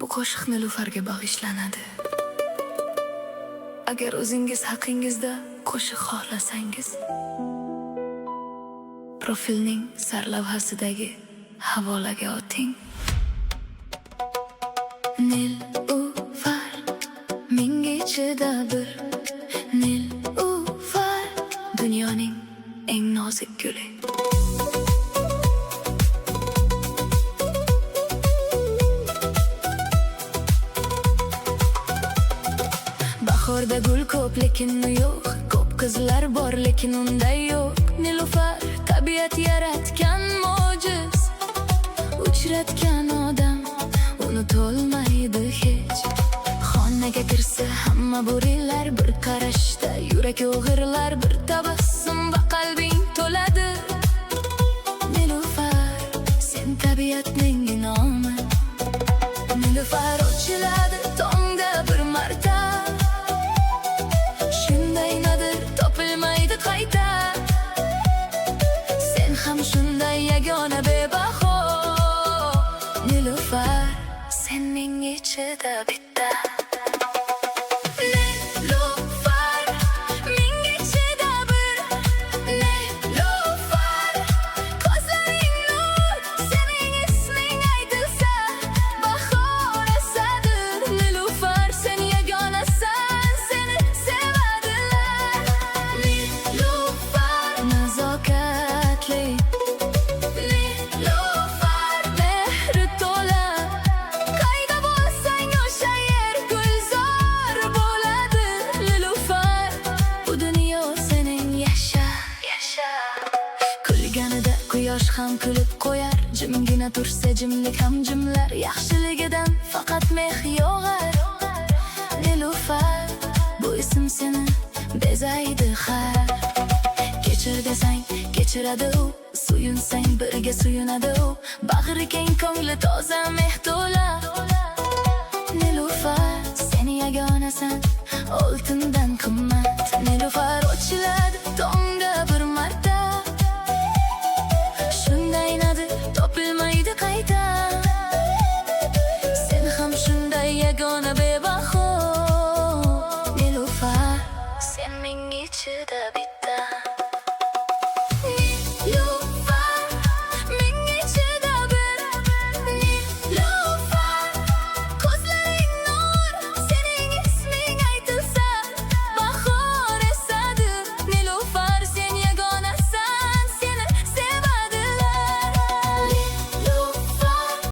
Bu qo'shiq Nilufarga bag'ishlanadi. Agar o'zingiz haqingizda qo'shiq xohlasangiz, profilning sarlavhasidagi havolaga o'ting. Nilufar, menga ichida bir Nilufar, dunyoning eng nozik guli. Bahorda gul ko'p, lekin u yo'q. Ko'p qizlar bor, lekin unday yo'q. Nilufar tabiat yaratgan mo'jiz, uchratgan odam unutolmaydi hech. Xonaga kirsa hamma bo'rilar, bir qarashda yurak o'g'irlar, bir tabassum va qalbing to'ladi. Nilufar, sen tabiatning inomi. Nilufar ochiladi tongda bir marta, shunday nadir topilmaydi qayta. Sen ham shunday yagona bebaho. Nilufar, sen menga ichida bitta. Nilufar, menga ichida bir Nilufar, ko'zlaring nur, sening isming aytilsa bahor asadir. Nilufar, sen yagonasan, seni sevadilar. Nilufar, nazokatli Nilufar, mehri to'la, qayda bo'lsang o'sha yer gulzor bo'ladi. Nilufar, bu dunyo sening, yasha, yasha. Kulganida quyosh ham kulib qo'yar, jimgina tursa jimlik ham jimlar. Yaxshiligidan faqat mehr yog'ar. Nilufar, bu ism seni bezaydi har. Kechir desang kechiradi u, suyunsang birga suyunadi u. Bag'ri keng, ko'ngli toza.